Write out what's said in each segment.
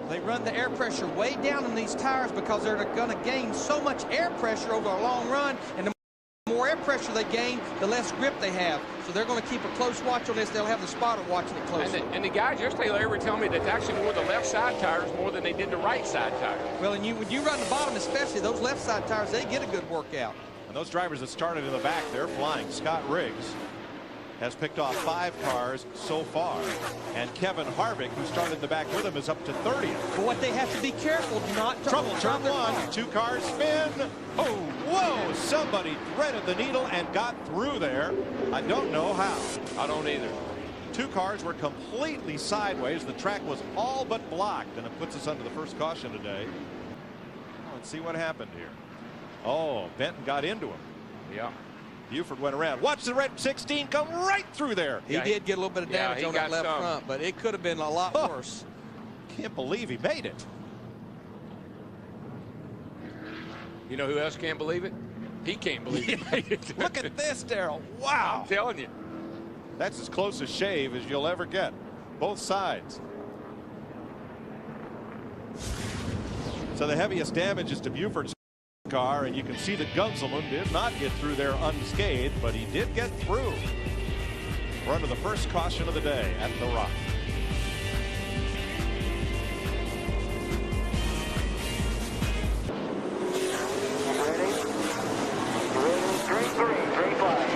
They run the air pressure way down in these tires because they're going to gain so much air pressure over a long run, and the more air pressure they gain, the less grip they have. So they're going to keep a close watch on this. They'll have the spotter watching it closely. And the guys yesterday, Larry, were telling me that they actually wore the left side tires more than they did the right side tires. Well, and when you run the bottom, especially those left side tires, they get a good workout. And those drivers that started in the back, they're flying. Scott Riggs has picked off 5 cars so far, and Kevin Harvick, who started in the back with him, is up to 30th. But what they have to be careful not to trouble. Turn 1, 2 cars spin. Oh, whoa! Somebody threaded the needle and got through there. I don't know how. I don't either. 2 cars were completely sideways. The track was all but blocked, and it puts us under the first caution today. Let's see what happened here. Oh, Benton got into him. Yeah. Buford went around. Watch the red 16 come right through there. He did get a little bit of damage on that left front, but it could have been a lot worse. Can't believe he made it. You know who else can't believe it? He can't believe he made it. Look at this, Darrell. Wow. I'm telling you. That's as close a shave as you'll ever get. Both sides. So the heaviest damage is to Buford's car, and you can see that Gunzelman did not get through there unscathed, but he did get through. We're under the first caution of the day at the Rock. Green flag.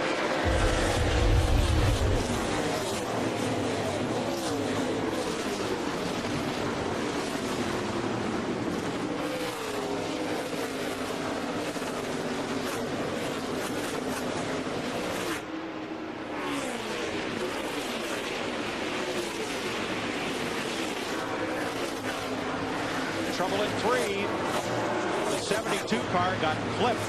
Trouble in 3. The 72 car got clipped.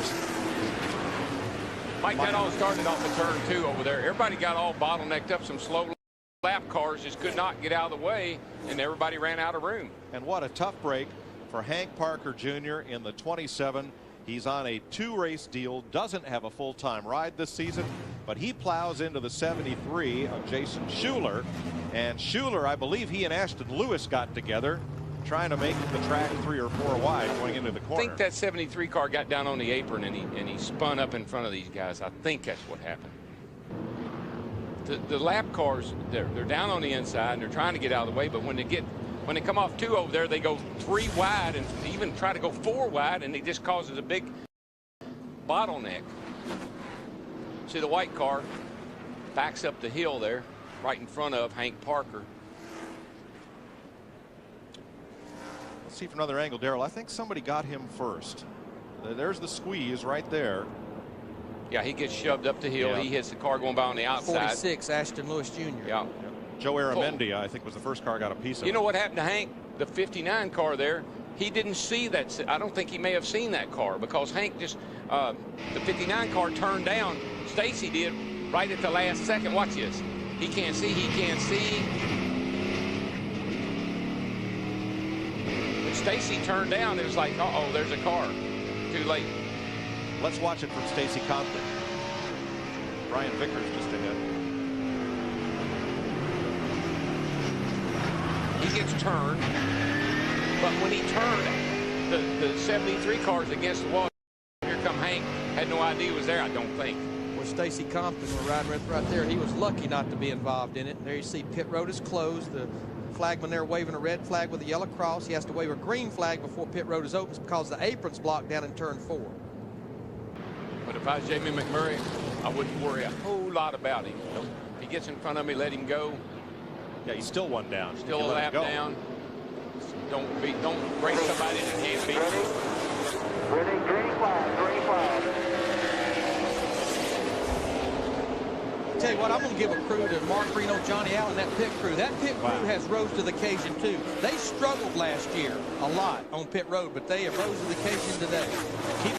Mike, that all started off the turn 2 over there. Everybody got all bottlenecked up. Some slow lap cars just could not get out of the way, and everybody ran out of room. And what a tough break for Hank Parker Jr. in the 27. He's on a 2-race deal, doesn't have a full-time ride this season, but he plows into the 73 of Jason Schuler. And Schuler, I believe he and Ashton Lewis got together, trying to make the track 3 or 4 wide going into the corner. I think that 73 car got down on the apron and he spun up in front of these guys. I think that's what happened. The lap cars, they're down on the inside and they're trying to get out of the way, but when they come off 2 over there, they go 3 wide and even try to go 4 wide, and it just causes a big bottleneck. See, the white car backs up the hill there right in front of Hank Parker. Let's see from another angle, Darrell. I think somebody got him first. There's the squeeze right there. Yeah, he gets shoved up the hill. Yeah. He hits the car going by on the outside. 46, Ashton Lewis Jr. Yeah. Joe Aramendi, I think, was the first car got a piece of it. You know what happened to Hank? The 59 car there, he didn't see that. I don't think he may have seen that car because Hank just, the 59 car turned down. Stacy did right at the last second. Watch this. He can't see. He can't see. But Stacy turned down. It was like, uh-oh, there's a car. Too late. Let's watch it from Stacy Compton. Brian Vickers just ahead. He gets turned, but when he turned, the 73 car's against the wall. Here come Hank. Had no idea he was there, I don't think. Well, Stacy Compton were riding right there. He was lucky not to be involved in it. There you see pit road is closed. The flagman there waving a red flag with a yellow cross. He has to wave a green flag before pit road is open because the apron's blocked down in turn 4. But if I was Jamie McMurray, I wouldn't worry a whole lot about him. If he gets in front of me, let him go. Yeah, he's still one down. Still a lap down. Don't race somebody that can't beat you. Ready, green flag, green flag. Tell you what, I'm going to give a crew to Mark Reno, Johnny Allen, that pit crew. That pit crew has rose to the occasion too. They struggled last year a lot on pit road, but they have rose to the occasion today. Keep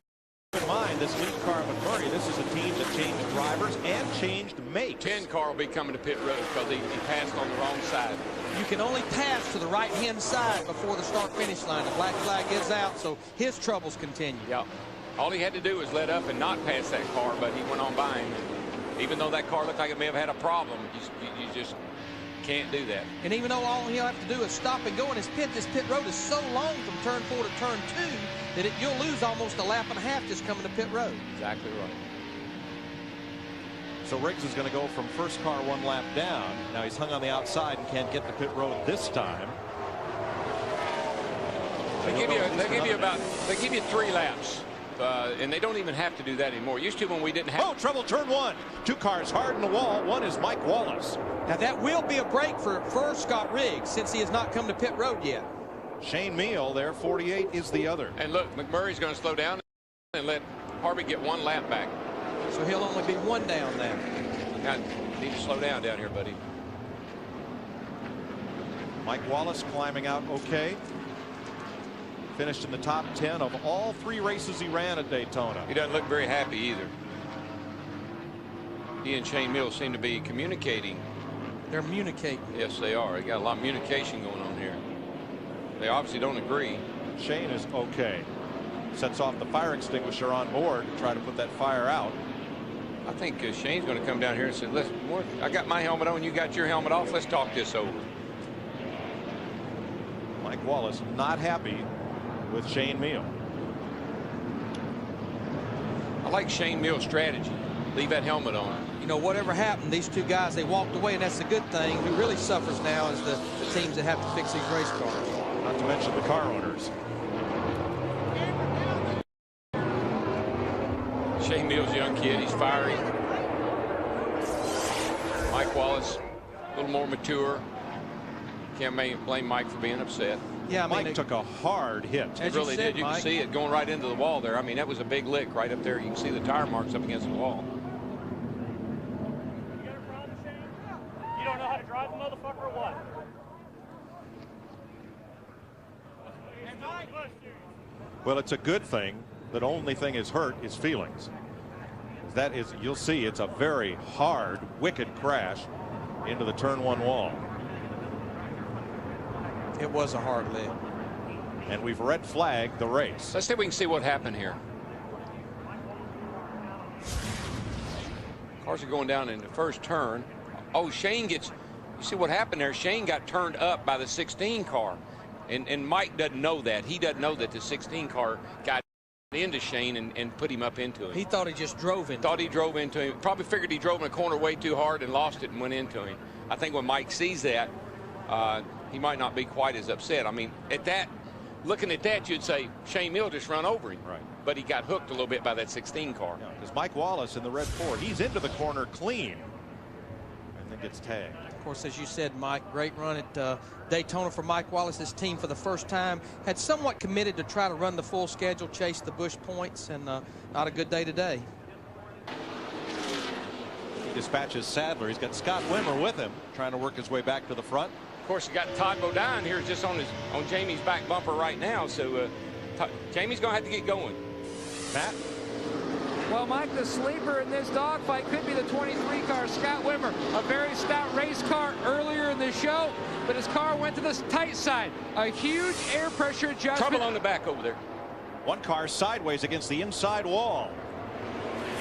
in mind, this lead car of McMurray, this is a team that changed drivers and changed makes. 10 car will be coming to pit road because he passed on the wrong side. You can only pass to the right-hand side before the start-finish line. The black flag is out, so his troubles continue. Yeah. All he had to do was let up and not pass that car, but he went on by him. Even though that car looked like it may have had a problem, you just Can't do that. And even though all he'll have to do is stop and go in his pit, this pit road is so long from turn 4 to turn 2 that you'll lose almost a lap and a half just coming to pit road. Exactly right. So Riggs is going to go from first car 1 lap down. Now he's hung on the outside and can't get the pit road this time. They give you 3 laps. And they don't even have to do that anymore. Used to when we didn't have. Oh, trouble, turn 1. 2 cars hard in the wall. One is Mike Wallace. Now that will be a break for Scott Riggs since he has not come to pit road yet. Shane Meal there, 48 is the other. And look, McMurray's going to slow down and let Harvick get 1 lap back. So he'll only be 1 down now. Now, need to slow down here, buddy. Mike Wallace climbing out okay. Finished in the top 10 of all 3 races he ran at Daytona. He doesn't look very happy either. He and Shane Mills seem to be communicating. They're communicating. Yes, they are. They got a lot of communication going on here. They obviously don't agree. Shane is okay. Sets off the fire extinguisher on board to try to put that fire out. I think Shane's going to come down here and say, listen, I got my helmet on, you got your helmet off. Let's talk this over. Mike Wallace not happy with Shane Meal. I like Shane Mill's strategy. Leave that helmet on. You know, whatever happened, these 2 guys, they walked away, and that's a good thing. Who really suffers now is the teams that have to fix these race cars. Not to mention the car owners. Shane Mill's a young kid. He's fiery. Mike Wallace, a little more mature. Can't blame Mike for being upset. Yeah, I mean, Mike took a hard hit. It really did. You can see it going right into the wall there. I mean, that was a big lick right up there. You can see the tire marks up against the wall. You got a problem, Shane? You don't know how to drive a motherfucker or what? Well, it's a good thing. The only thing is hurt is feelings. That is, you'll see, it's a very hard, wicked crash into the turn 1 wall. It was a hard lick. And we've red flagged the race. Let's see if we can see what happened here. Cars are going down in the first turn. Oh, Shane gets, you see what happened there? Shane got turned up by the 16 car. And Mike doesn't know that. He doesn't know that the 16 car got into Shane and put him up into him. He thought he just drove into him. Thought he drove into him. Probably figured he drove in a corner way too hard and lost it and went into him. I think when Mike sees that, he might not be quite as upset. I mean, at that, looking at that, you'd say Shane Mill just run over him. Right. But he got hooked a little bit by that 16 car. Because Mike Wallace in the red Ford, he's into the corner clean and then gets tagged. Of course, as you said, Mike, great run at Daytona for Mike Wallace's team for the first time. Had somewhat committed to try to run the full schedule, chase the Busch points, and not a good day today. He dispatches Sadler. He's got Scott Wimmer with him, trying to work his way back to the front. Of course, you got Todd Bodine here just on Jamie's back bumper right now. So Jamie's going to have to get going. Matt? Well, Mike, the sleeper in this dogfight could be the 23 car, Scott Wimmer. A very stout race car earlier in the show, but his car went to the tight side. A huge air pressure adjustment. Trouble on the back over there. 1 car sideways against the inside wall.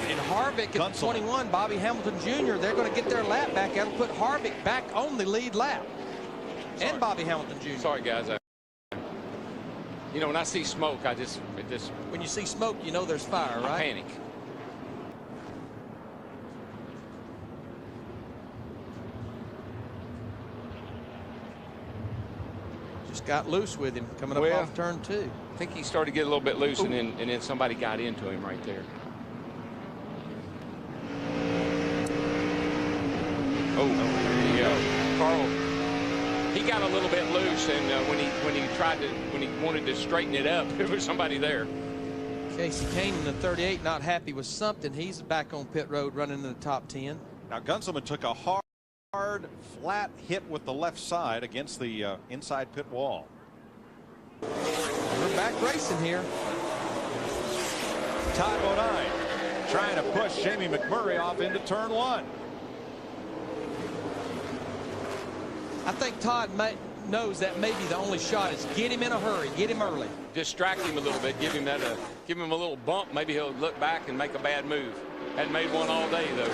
And Harvick at 21, Bobby Hamilton Jr., they're going to get their lap back. That'll put Harvick back on the lead lap. Sorry. And Bobby Hamilton Jr. Sorry, guys. You know, when I see smoke, When you see smoke, you know there's fire, right? I panic. Just got loose with him coming up off turn 2. I think he started to get a little bit loose, and then somebody got into him right there. Oh, there you go. Carl, he got a little bit loose, and when he wanted to straighten it up, there was somebody there. Casey Kane in the 38, not happy with something. He's back on pit road running in the top 10. Now Gunselman took a hard, flat hit with the left side against the inside pit wall. We're back racing here. Todd Bodine trying to push Jamie McMurray off into turn 1. I think Todd knows that maybe the only shot is get him in a hurry, get him early. Distract him a little bit, give him a little bump. Maybe he'll look back and make a bad move. Hadn't made one all day though.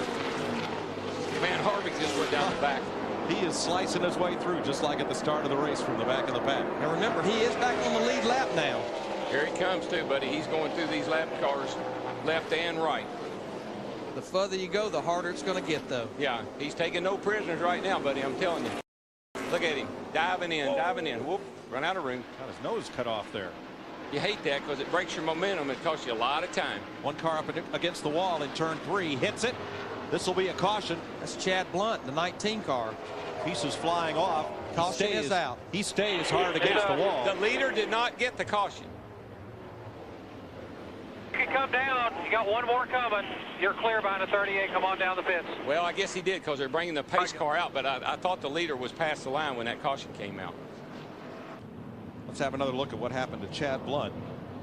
Man, Harvick just went down the back. He is slicing his way through just like at the start of the race from the back of the pack. And remember, he is back on the lead lap now. Here he comes too, buddy. He's going through these lap cars left and right. The further you go, the harder it's going to get, though. Yeah, he's taking no prisoners right now, buddy. I'm telling you. Look at him. Diving in, diving in. Whoop, run out of room. Got his nose cut off there. You hate that because it breaks your momentum. It costs you a lot of time. One car up against the wall in turn 3. Hits it. This will be a caution. That's Chad Blunt, the 19 car. Pieces flying off. Caution is out. He stays hard against the wall. The leader did not get the caution. You can come down. You got one more coming. You're clear behind the 38. Come on down the pits. Well, I guess he did because they're bringing the pace car out, but I thought the leader was past the line when that caution came out. Let's have another look at what happened to Chad Blunt.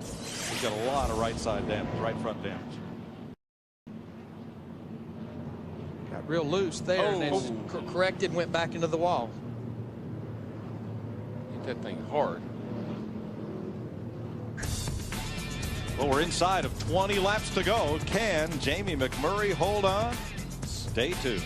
He's got a lot of right side damage, right front damage. Got real loose there, and it's corrected and went back into the wall. Hit that thing hard. Well, we're inside of 20 laps to go. Can Jamie McMurray hold on? Stay tuned.